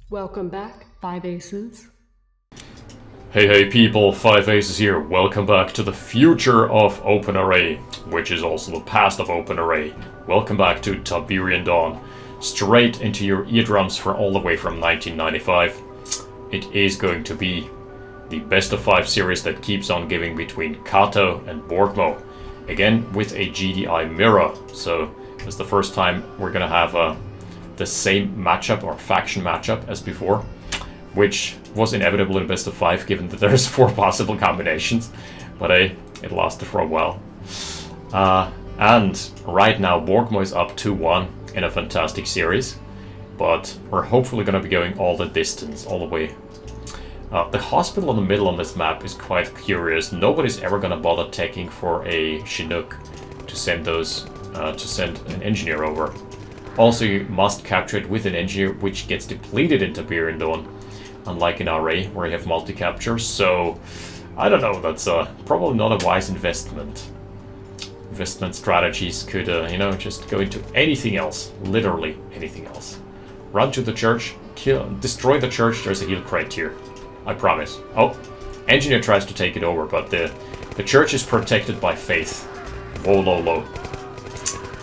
Welcome back, Five Aces. Hey people, Five Aces here. Welcome back to the future of OpenRA, which is also the past of OpenRA. Welcome back to Tiberian Dawn, straight into your eardrums for all the way from 1995. It is going to be the best of 5 series that keeps on giving between Kato and Borgmo. Again, with a GDI mirror, so it's the first time we're gonna have the same matchup or faction matchup as before, which was inevitable in best of 5 given that there's 4 possible combinations, but it lasted for a while. And right now Borgmo is up 2-1 in a fantastic series, but we're hopefully going to be going all the distance, all the way. The hospital in the middle on this map is quite curious. Nobody's ever going to bother taking for a Chinook to send an engineer over. Also, you must capture it with an engineer, which gets depleted in Tiberian Dawn, unlike in RA, where you have multi-capture. So, I don't know, that's probably not a wise investment. Investment strategies could, just go into anything else. Literally anything else. Run to the church, destroy the church, there's a heal crate here. I promise. Oh, engineer tries to take it over, but the church is protected by faith. Whoa, low, low.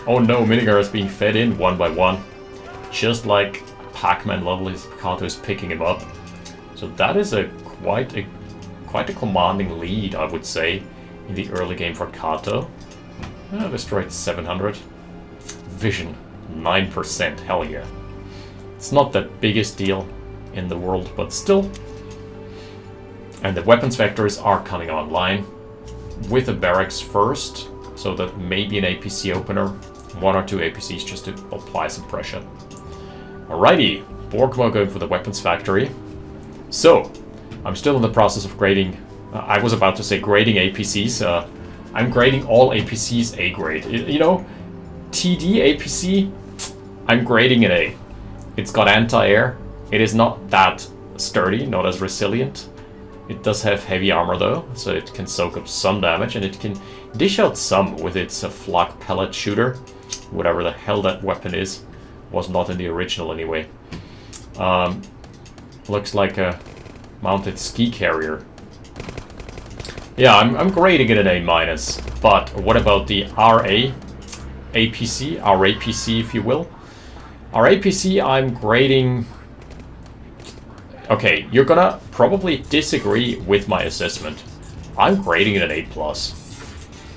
Oh no, Minigar is being fed in one by one. Just like Pac-Man level, his Kato is picking him up. So that is quite a commanding lead, I would say, in the early game for Kato. Destroyed 700. Vision, 9%, hell yeah. It's not the biggest deal in the world, but still. And the weapons vectors are coming online with the barracks first, so that maybe an APC opener, 1 or 2 APCs just to apply some pressure. Alrighty, Borgmo going for the weapons factory. So, I'm still in the process of grading, I was about to say grading APCs, I'm grading all APCs A grade. You know, TD APC, I'm grading an A. It's got anti-air, it is not that sturdy, not as resilient. It does have heavy armor though, so it can soak up some damage, and it can dish out some with its flak pellet shooter. Whatever the hell that weapon is. Was not in the original anyway. Looks like a mounted ski carrier. Yeah, I'm grading it an A-, but what about the RA APC, RAPC if you will? RAPC I'm grading... Okay, you're gonna probably disagree with my assessment. I'm grading it an A+.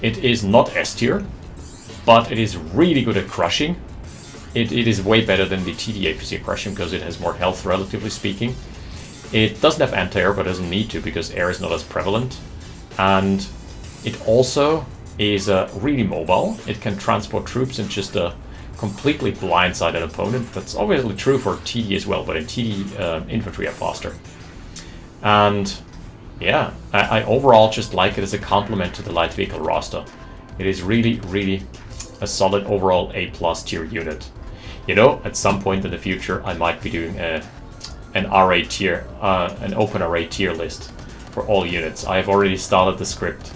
It is not S tier, but it is really good at crushing. It is way better than the TD APC crushing because it has more health, relatively speaking. It doesn't have anti-air, but doesn't need to because air is not as prevalent. And it also is really mobile. It can transport troops and just completely blindside an opponent. That's obviously true for TD as well, but in TD, infantry are faster. And yeah, I overall just like it as a complement to the light vehicle roster. It is really, really a solid overall A+ tier unit. You know, at some point in the future, I might be doing an RA tier, an OpenRA tier list for all units. I have already started the script,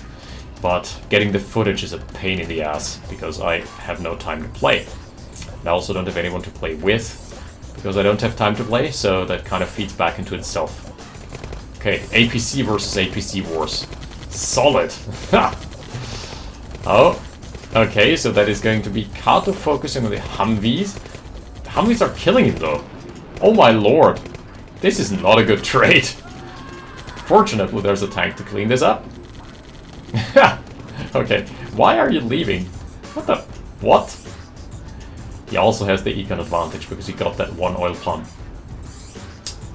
but getting the footage is a pain in the ass because I have no time to play. I also don't have anyone to play with because I don't have time to play, so that kind of feeds back into itself. Okay, APC versus APC wars. Solid! Oh, okay, so that is going to be Kato focusing on the Humvees. The Humvees are killing him though. Oh my lord. This is not a good trade. Fortunately, there's a tank to clean this up. Okay, why are you leaving? What the... What? He also has the econ advantage because he got that 1 oil pump.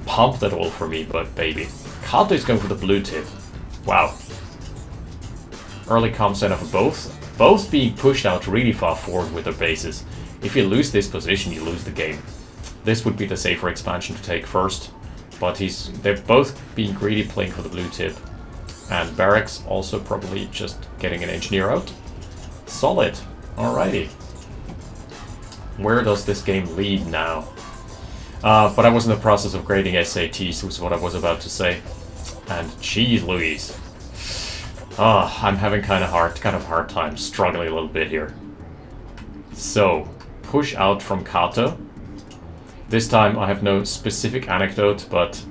Pump that oil for me, but baby. Kato is going for the blue tip. Wow. Early comp center for both being pushed out really far forward with their bases. If you lose this position, you lose the game. This would be the safer expansion to take first, but they're both being greedy playing for the blue tip. And Barracks also probably just getting an engineer out. Solid. Alrighty. Where does this game lead now? But I was in the process of grading SATs, was what I was about to say. And geez Louise. I'm having kind of hard time, struggling a little bit here. So, push out from Kato. This time I have no specific anecdote, but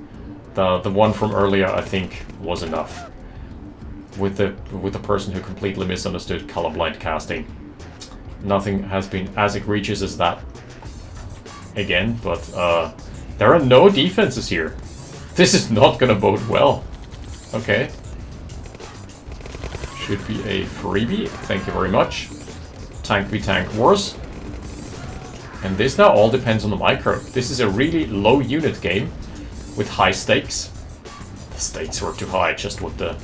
the one from earlier I think was enough. With the person who completely misunderstood colorblind casting. Nothing has been as egregious as that again, but there are no defenses here. This is not gonna bode well. Okay. Should be a freebie. Thank you very much. Tank v tank wars. And this now all depends on the micro. This is a really low unit game with high stakes. The stakes were too high, just what the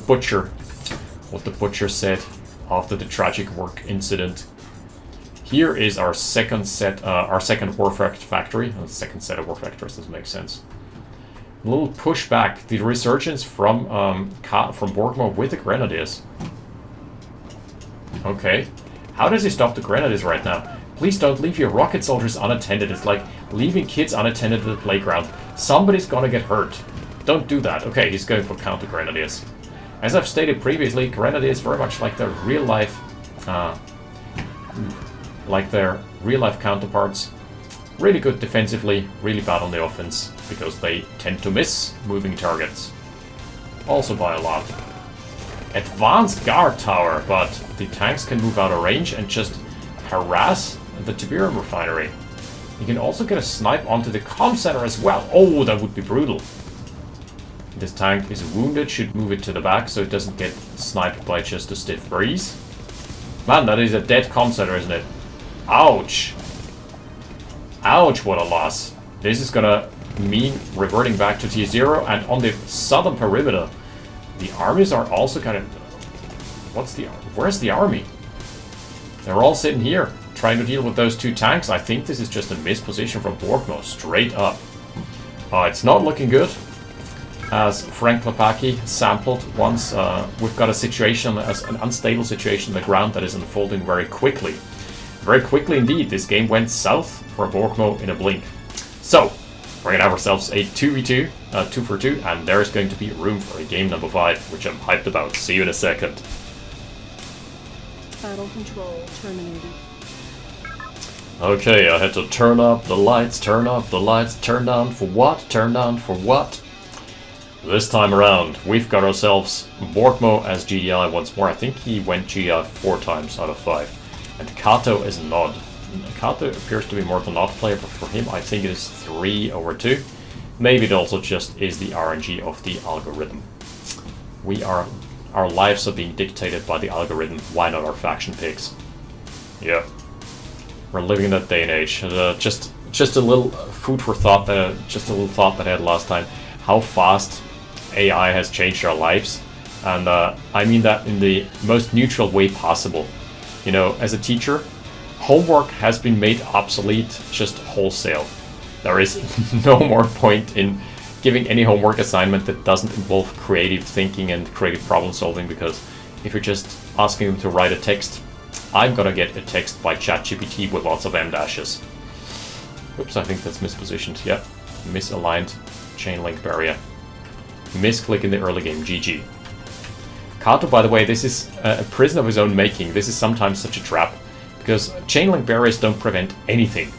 butcher said after the tragic work incident. Here is our second set, our second war factory. The second set of war factories doesn't make sense. A little pushback. The resurgence from Borgmo with the grenadiers. Okay, how does he stop the grenadiers right now? Please don't leave your rocket soldiers unattended. It's like leaving kids unattended at the playground. Somebody's gonna get hurt. Don't do that. Okay, he's going for counter grenadiers. As I've stated previously, grenadiers very much like their real life counterparts. Really good defensively, really bad on the offense, because they tend to miss moving targets. Also by a lot. Advanced guard tower, but the tanks can move out of range and just harass the Tiberian refinery. You can also get a snipe onto the comm center as well. Oh, that would be brutal. This tank is wounded, should move it to the back so it doesn't get sniped by just a stiff breeze. Man, that is a dead comm center, isn't it? Ouch! Ouch, what a loss. This is gonna mean reverting back to T0, and on the southern perimeter, the armies are also kind of... Where's the army? They're all sitting here, trying to deal with those two tanks. I think this is just a misposition from Borgmo, straight up. It's not looking good. As Frank Klepacki sampled once, we've got a situation, as an unstable situation on the ground that is unfolding very quickly. Very quickly indeed, this game went south for Borgmo in a blink. So, we're gonna have ourselves a 2v2, 2 for 2, and there's going to be room for a game number 5, which I'm hyped about. See you in a second. Battle control terminated. Okay, I had to turn up the lights, turn down for what? Turn down for what? This time around, we've got ourselves Borgmo as GDI once more. I think he went GDI 4 times out of 5. And Kato is Nod. Kato appears to be more the Nod player, but for him I think it is 3/2. Maybe it also just is the RNG of the algorithm. Our lives are being dictated by the algorithm. Why not our faction picks? Yeah. We're living in that day and age. Just a little food for thought, just a little thought that I had last time. How fast AI has changed our lives. And I mean that in the most neutral way possible. You know, as a teacher, homework has been made obsolete just wholesale. There is no more point in giving any homework assignment that doesn't involve creative thinking and creative problem solving, because if you're just asking them to write a text, I'm gonna get a text by ChatGPT with lots of M dashes. Oops, I think that's mispositioned. Yep, misaligned chain link barrier. Misclick in the early game, GG. Kato, by the way, this is a prison of his own making. This is sometimes such a trap, because chain link barriers don't prevent anything.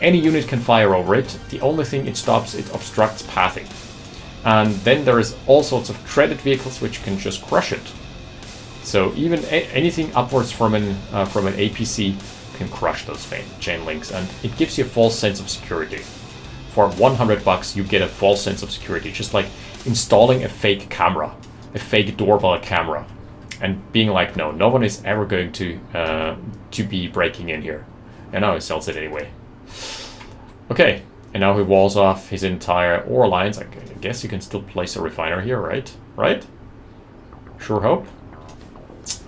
Any unit can fire over it. The only thing it stops, it obstructs pathing. And then there is all sorts of treaded vehicles which can just crush it. So even anything upwards from an APC can crush those chain links, and it gives you a false sense of security. For $100 you get a false sense of security, just like installing a fake camera, a fake doorbell camera, and being like, no one is ever going to be breaking in here. And now he sells it anyway. Okay, and now he walls off his entire ore lines. I guess you can still place a refiner here, right? Right? Sure hope.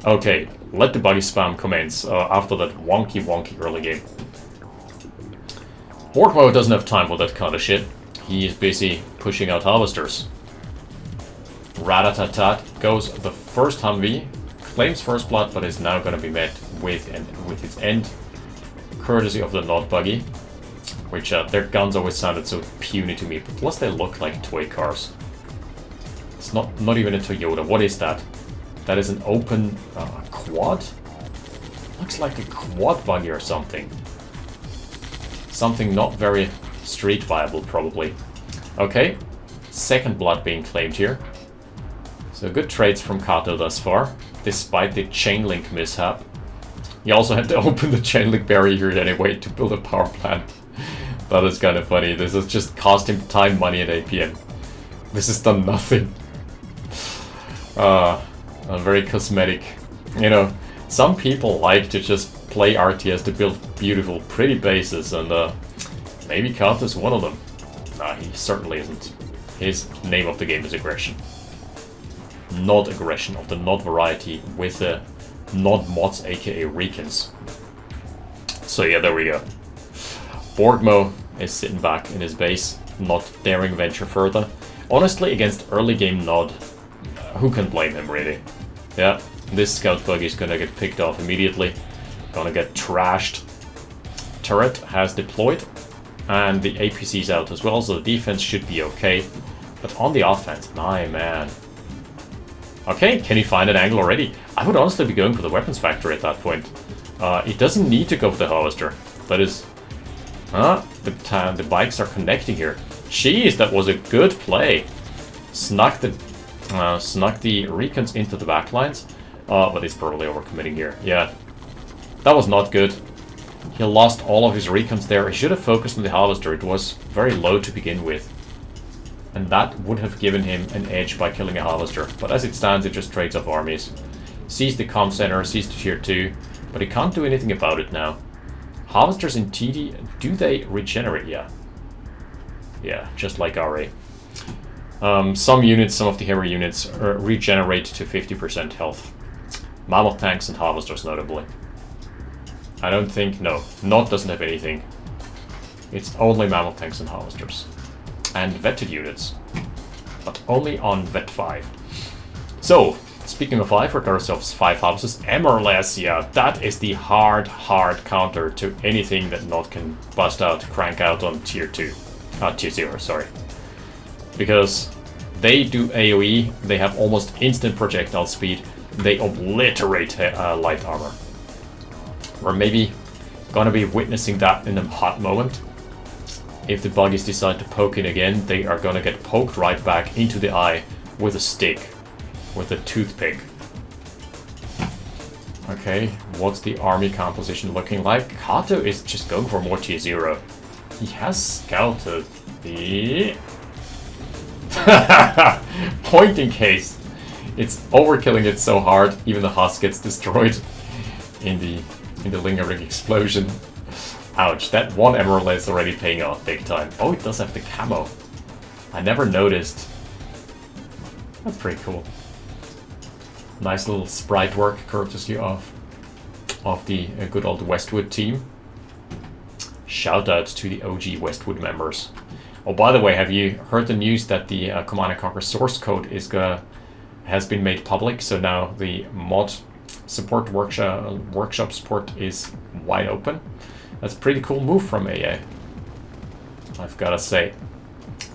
Okay, let the buggy spam commence after that wonky early game. Borgmo doesn't have time for that kind of shit. He is busy pushing out harvesters. Ratatatat goes the first Humvee, claims first blood, but is now going to be met with its end, courtesy of the Nod buggy, which their guns always sounded so puny to me, but plus they look like toy cars. It's not even a Toyota. What is that? That is an open quad? Looks like a quad buggy or something. Something not very street viable, probably. Okay, second blood being claimed here. So good trades from Kato thus far, despite the chain link mishap. He also had to open the chain link barrier anyway to build a power plant. That is kind of funny. This has just cost him time, money, and APM. This has done nothing. Very cosmetic. You know, some people like to just play RTS to build beautiful, pretty bases, and maybe Kato's one of them. Nah, he certainly isn't. His name of the game is aggression. Not aggression of the not variety with the not mods, aka recons. So yeah, there we go. Borgmo is sitting back in his base, not daring venture further. Honestly, against early game Nod, who can blame him really? Yeah, this scout buggy is gonna get picked off immediately. Gonna get trashed. Turret has deployed, and the APC's out as well, so the defense should be okay. But on the offense, my man. Okay, can he find an angle already? I would honestly be going for the weapons factory at that point. He doesn't need to go for the harvester. That is... the bikes are connecting here. Jeez, that was a good play. Snuck the recons into the backlines. But he's probably overcommitting here. Yeah, that was not good. He lost all of his recons there. He should have focused on the harvester. It was very low to begin with. And that would have given him an edge by killing a harvester. But as it stands, it just trades off armies. Sees the comm center, sees the tier 2, but he can't do anything about it now. Harvesters in TD, do they regenerate? Yeah. Yeah, just like RA. Some units, some of the heavy units, regenerate to 50% health. Mammoth tanks and harvesters, notably. I don't think... No, Nod doesn't have anything. It's only mammoth tanks and harvesters. And vetted units. But only on vet 5. So, speaking of 5, we got ourselves 5 houses. M or less, yeah, that is the hard counter to anything that Nod can bust out, crank out on tier 2. Tier 0, sorry. Because they do AoE, they have almost instant projectile speed, they obliterate light armor. We're maybe gonna be witnessing that in a hot moment. If the buggies decide to poke in again, they are gonna get poked right back into the eye with a stick, with a toothpick. Okay, what's the army composition looking like? Kato is just going for more tier 0. He has scouted the... Pointing case. It's overkilling it so hard, even the husk gets destroyed in the lingering explosion. Ouch, that one emerald is already paying off big time. Oh, it does have the camo. I never noticed. That's pretty cool. Nice little sprite work, courtesy of the good old Westwood team. Shout out to the OG Westwood members. Oh, by the way, have you heard the news that the Command & Conquer source code has been made public? So now the mod support workshop support is wide open. That's a pretty cool move from AA. I've gotta say.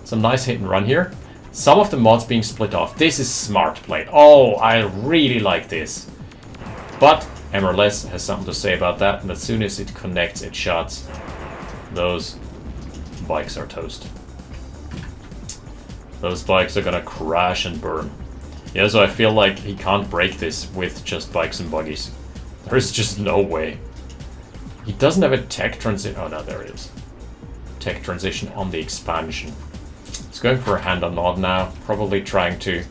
Some nice hit and run here. Some of the mods being split off. This is smart play. Oh, I really like this. But MLS has something to say about that, and as soon as it connects its shots, those bikes are toast. Those bikes are gonna crash and burn. Yeah, so I feel like he can't break this with just bikes and buggies. There's just no way. He doesn't have a tech transition. Oh no, there it is. Tech transition on the expansion. He's going for a hand on Nod now, probably trying to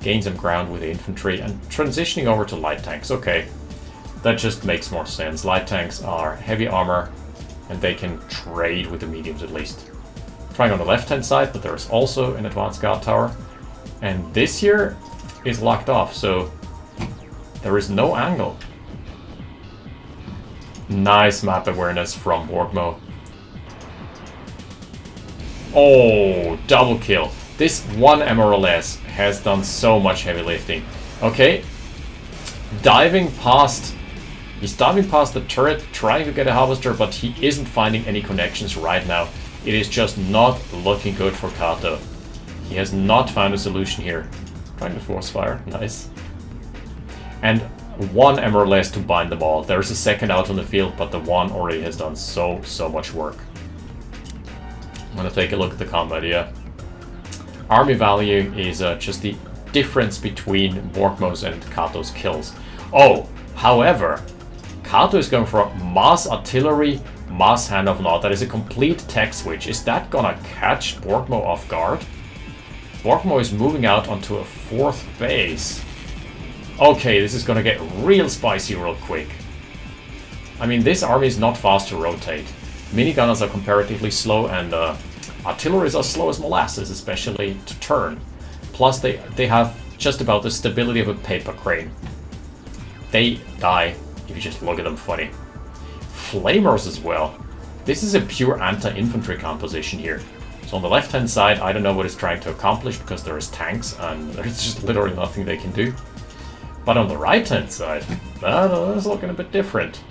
gain some ground with the infantry and transitioning over to light tanks. Okay, that just makes more sense. Light tanks are heavy armor and they can trade with the mediums at least. Trying on the left hand side, but there's also an advanced guard tower. And this here is locked off, so there is no angle. Nice map awareness from Borgmo. Oh, double kill. This one MRLS has done so much heavy lifting. Okay, diving past... He's diving past the turret, trying to get a harvester, but he isn't finding any connections right now. It is just not looking good for Kato. He has not found a solution here. Trying to force fire, nice. And one emerald less to bind them all. There's a second out on the field, but the one already has done so much work. gonna take a look at the combat, yeah. Army value is just the difference between Borgmo's and Kato's kills. Oh, however, Kato is going for mass artillery, mass hand of nod. That is a complete tech switch. Is that gonna catch Borgmo off guard? Borgmo is moving out onto a 4th base. Okay, this is gonna get real spicy real quick. I mean, this army is not fast to rotate. Minigunners are comparatively slow, and artilleries are slow as molasses, especially to turn. Plus, they have just about the stability of a paper crane. They die if you just look at them funny. Flamers as well. This is a pure anti-infantry composition here. So on the left-hand side, I don't know what it's trying to accomplish because there is tanks and there's just literally nothing they can do. But on the right-hand side, that's looking a bit different.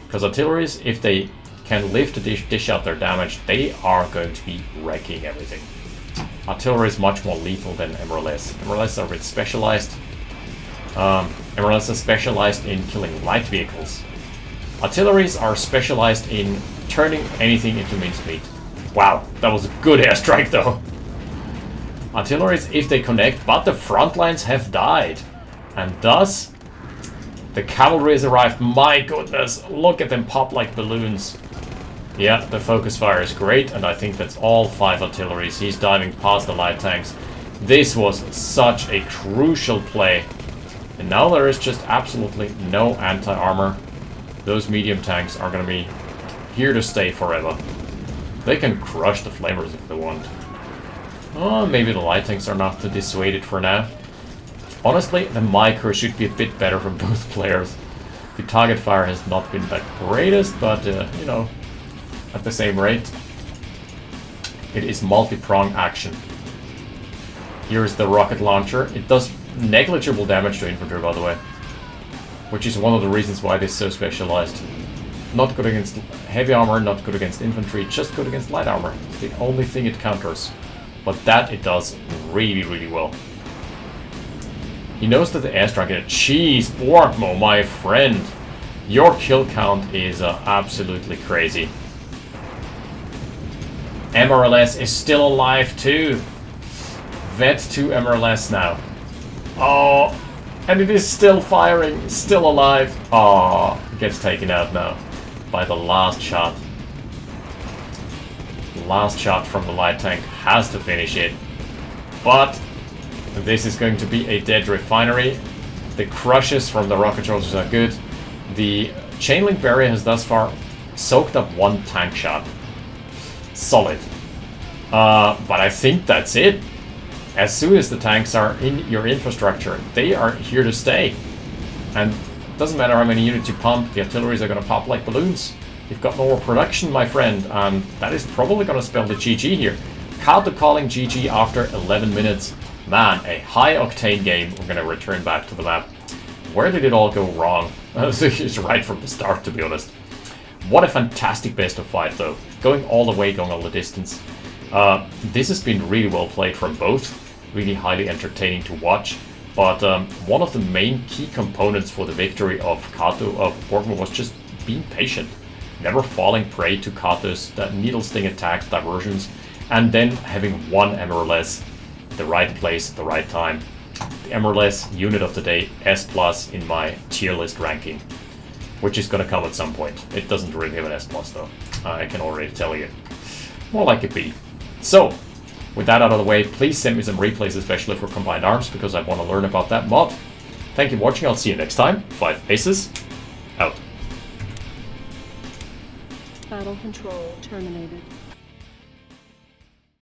Because artilleries, if they can live to dish out their damage, they are going to be wrecking everything. Artillery is much more lethal than MRLS. MRLS are a bit specialized. MRLS are specialized in killing light vehicles. Artilleries are specialized in turning anything into mincemeat. Wow, that was a good airstrike though. Artilleries, if they connect, but the front lines have died. And thus, the cavalry has arrived. My goodness, look at them pop like balloons. Yeah, the focus fire is great, and I think that's all 5 artilleries. He's diving past the light tanks. This was such a crucial play. And now there is just absolutely no anti-armor. Those medium tanks are going to be here to stay forever. They can crush the flamers if they want. Oh, maybe the light tanks are not to dissuade it for now. Honestly, the micro should be a bit better from both players. The target fire has not been the greatest, but, you know, at the same rate, it is multi-prong action. Here's the rocket launcher. It does negligible damage to infantry, by the way, which is one of the reasons why this is so specialized. Not good against heavy armor, not good against infantry, just good against light armor. It's the only thing it counters. But that it does really, really well. He knows that the airstrike is... Jeez, Borgmo, my friend! Your kill count is absolutely crazy. MRLS is still alive too. Vet 2 MRLS now. Oh, and it is still firing, still alive. Oh, it gets taken out now by the last shot. The last shot from the light tank has to finish it. But this is going to be a dead refinery. The crushes from the rocket launchers are good. The chain link barrier has thus far soaked up 1 tank shot. Solid. But I think that's it. As soon as the tanks are in your infrastructure, they are here to stay. And it doesn't matter how many units you pump, the artilleries are going to pop like balloons. You've got no more production, my friend, and that is probably going to spell the GG here. Kato calling GG after 11 minutes. Man, a high-octane game. We're going to return back to the map. Where did it all go wrong? It's right from the start, to be honest. What a fantastic best of 5, though. Going all the way, going all the distance. This has been really well played from both. Really highly entertaining to watch. But one of the main key components for the victory of Kato, of Borgmo, was just being patient. Never falling prey to Kato's needle sting attacks, diversions, and then having 1 MRLS at the right place at the right time. The MRLS unit of the day, S+ in my tier list ranking, which is going to come at some point. It doesn't really have an S+ though, I can already tell you. More like a B. So, with that out of the way, please send me some replays, especially for Combined Arms, because I want to learn about that mod. Thank you for watching, I'll see you next time. 5 Aces, out. Battle control terminated.